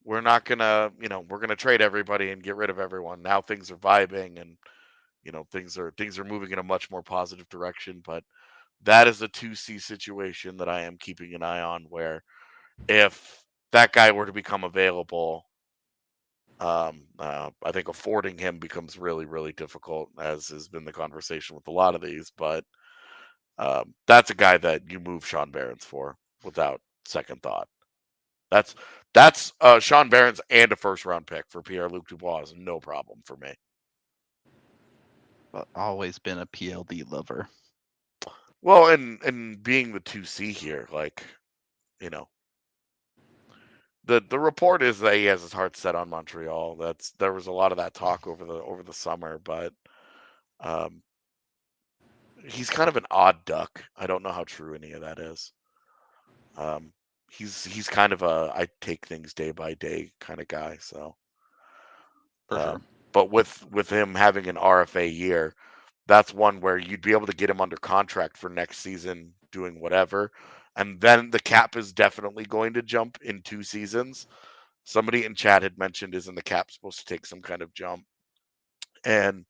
we're not gonna, we're gonna trade everybody and get rid of everyone. Now things are vibing and things are moving in a much more positive direction. But that is a 2C situation that I am keeping an eye on, where if that guy were to become available, I think affording him becomes really, really difficult, as has been the conversation with a lot of these. But that's a guy that you move Sean Behrens for without second thought. That's Sean Behrens and a first-round pick for Pierre-Luc Dubois is no problem for me.
But always been a PLD lover.
Well, and being the 2C here, like, the report is that he has his heart set on Montreal. There was a lot of that talk over the summer, but he's kind of an odd duck. I don't know how true any of that is. He's kind of a I take things day by day kind of guy. So,
For sure.
but with him having an RFA year, that's one where you'd be able to get him under contract for next season, doing whatever, and then the cap is definitely going to jump in 2 seasons. Somebody in chat had mentioned, isn't the cap supposed to take some kind of jump? And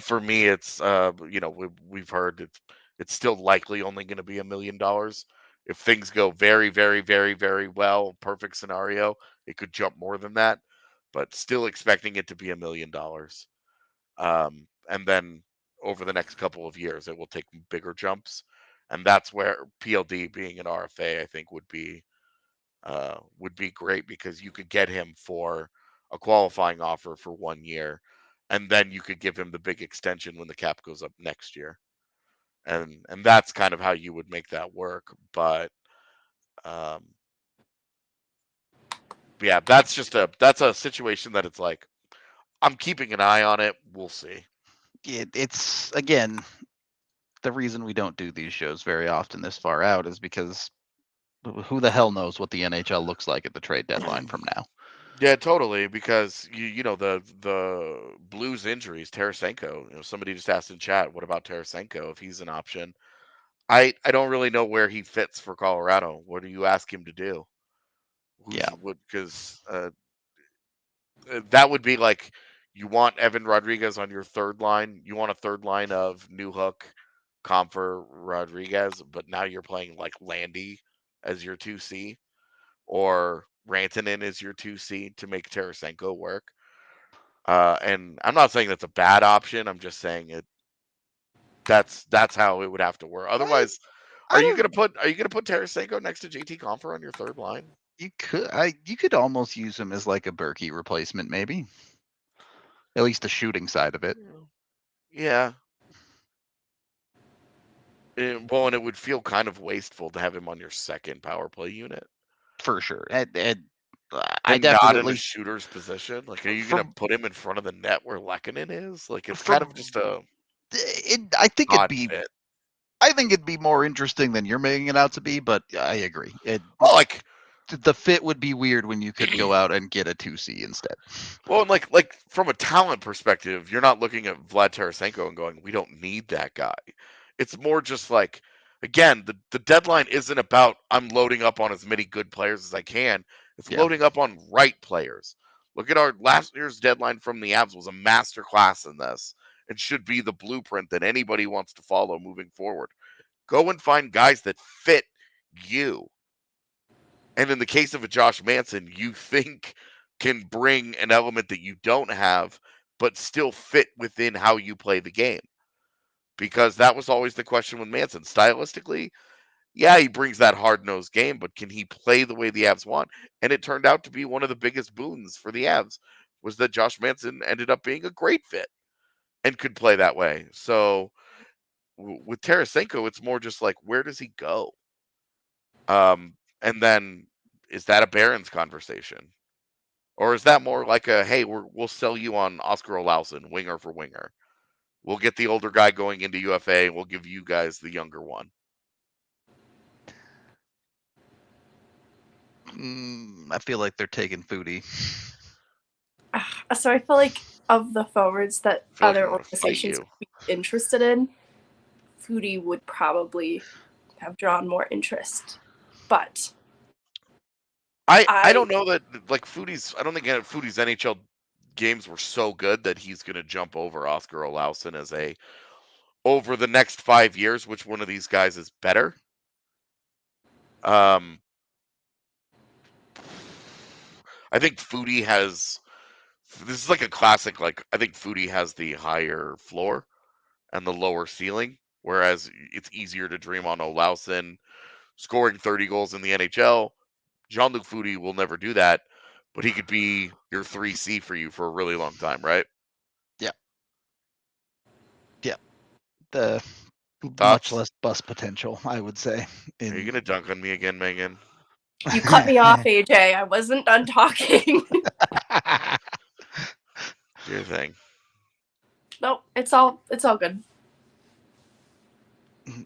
for me, it's we've heard it's still likely only going to be $1 million. If things go very, very, very, very well, perfect scenario, it could jump more than that, but still expecting it to be $1 million. And then over the next couple of years, it will take bigger jumps, and that's where PLD being an RFA, I think, would be great, because you could get him for a qualifying offer for 1 year, and then you could give him the big extension when the cap goes up next year, and that's kind of how you would make that work. But yeah, that's a situation that it's like, I'm keeping an eye on it. We'll see.
It's again, the reason we don't do these shows very often this far out is because who the hell knows what the NHL looks like at the trade deadline from now.
Yeah, totally. Because the Blues injuries, Tarasenko. Somebody just asked in chat, what about Tarasenko if he's an option? I don't really know where he fits for Colorado. What do you ask him to do? Because that would be like, you want Evan Rodriguez on your third line. You want a third line of Newhook, Comfer, Rodriguez, but now you're playing like Landy as your 2C, or Rantanen as your 2C to make Tarasenko work. And I'm not saying that's a bad option. I'm just saying that's how it would have to work. Otherwise, are you gonna put Tarasenko next to JT Compher on your third line?
You could almost use him as like a Berkey replacement, maybe. At least the shooting side of it.
Yeah. And it would feel kind of wasteful to have him on your second power play unit.
For sure.
And
I
not in a
definitely
shooter's position. Like, are you
from
gonna put him in front of the net where Lehkonen is? Like, it's
from
kind of just a
I think
odd fit.
it'd be more interesting than you're making it out to be, but I agree.
Well, like,
The fit would be weird when you could go out and get a 2C instead.
well, and like from a talent perspective, you're not looking at Vlad Tarasenko and going, we don't need that guy. It's more just like, again, the deadline isn't about I'm loading up on as many good players as I can. It's loading up on right players. Look at our last year's deadline from the Avs was a masterclass in this, and should be the blueprint that anybody wants to follow moving forward. Go and find guys that fit you. And in the case of a Josh Manson, you think can bring an element that you don't have, but still fit within how you play the game. Because that was always the question with Manson. Stylistically, yeah, he brings that hard-nosed game, but can he play the way the Avs want? And it turned out to be one of the biggest boons for the Avs, was that Josh Manson ended up being a great fit and could play that way. So with Tarasenko, it's more just like, where does he go? And then, is that a Behrens conversation? Or is that more like a, hey, we'll sell you on Oscar Olausson, winger for winger. We'll get the older guy going into UFA. We'll give you guys the younger one.
I feel like they're taking Foodie.
So I feel like of the forwards that other organizations would be interested in, Foodie would probably have drawn more interest. But
I don't know that, like, I don't think Foodie's NHL games were so good that he's going to jump over Oscar Olausson as over the next 5 years, which one of these guys is better. I think Foodie has, this is like a classic, like, I think Foodie has the higher floor and the lower ceiling, whereas it's easier to dream on Olausson scoring 30 goals in the NHL. Jean-Luc Foodie will never do that, but he could be your 3C for you for a really long time, right?
Yeah. The
Thoughts?
much less bust potential, I would say.
Are you going to dunk on me again, Megan?
You cut me off, AJ. I wasn't done talking.
Do your thing.
Nope, it's all good.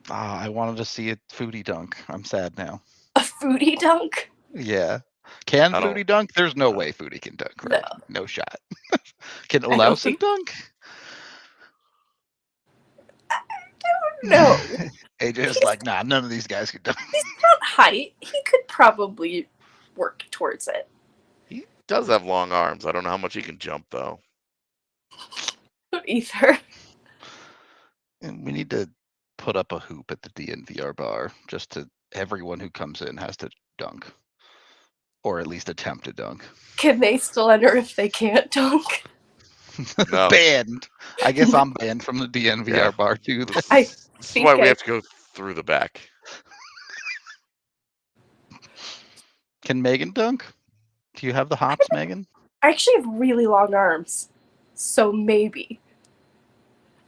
I wanted to see a foodie dunk. I'm sad now.
A foodie dunk?
Yeah. Can
I don't-
foodie dunk? There's no way foodie can dunk, right? No shot. Can
don't
Olausen
think-
dunk?
No.
AJ's like, nah, none of these guys can dunk.
He's got height. He could probably work towards it.
He does have long arms. I don't know how much he can jump, though.
Not either.
And we need to put up a hoop at the DNVR bar. Just to everyone who comes in has to dunk. Or at least attempt to dunk.
Can they still enter if they can't dunk?
No.
Banned. I guess I'm banned from the DNVR
Yeah.
bar too.
This
I
is
think
why we
I-
have to go through the back.
Can Megan dunk? Do you have the hops, Megan?
I actually have really long arms. So maybe.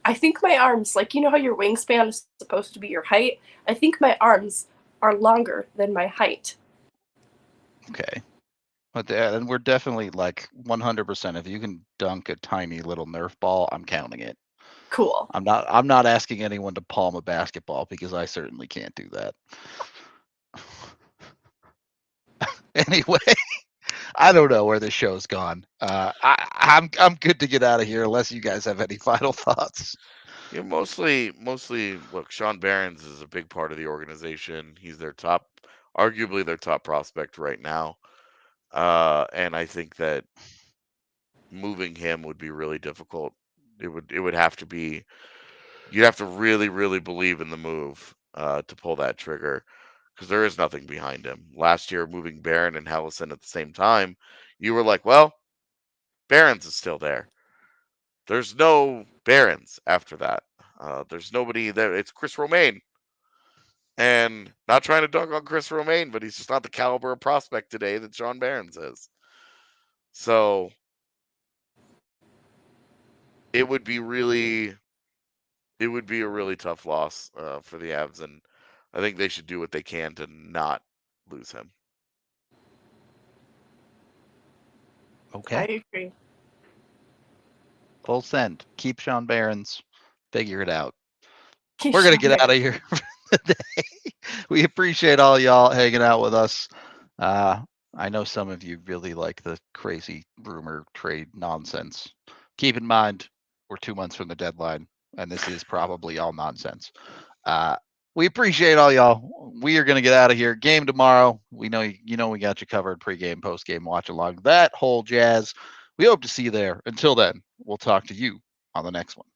I think my arms, like, you know how your wingspan is supposed to be your height? I think my arms are longer than my height.
Okay. But then we're definitely like 100%. If you can dunk a tiny little Nerf ball, I'm counting it.
Cool.
I'm not asking anyone to palm a basketball because I certainly can't do that. Anyway, I don't know where this show's gone. I'm good to get out of here unless you guys have any final thoughts.
Yeah, mostly. Look, Sean Behrens is a big part of the organization. He's arguably their top prospect right now, and I think that moving him would be really difficult. It would have to be. You'd have to really, really believe in the move to pull that trigger, because there is nothing behind him. Last year, moving Barron and Hellison at the same time, you were like, well, Behrens is still there. There's no Behrens after that. There's nobody there. It's Chris Romaine. And not trying to dunk on Chris Romaine, but he's just not the caliber of prospect today that Sean Behrens is. So it would be a really tough loss for the Avs, and I think they should do what they can to not lose him.
Okay.
I agree.
Full send. Keep Sean Behrens. Figure it out. We're going to get out of here for the day. We appreciate all y'all hanging out with us. I know some of you really like the crazy rumor trade nonsense. Keep in mind, we're 2 months from the deadline, and this is probably all nonsense. We appreciate all y'all. We are going to get out of here. Game tomorrow. We know we got you covered. Pre-game, post-game, watch along, that whole jazz. We hope to see you there. Until then, we'll talk to you on the next one.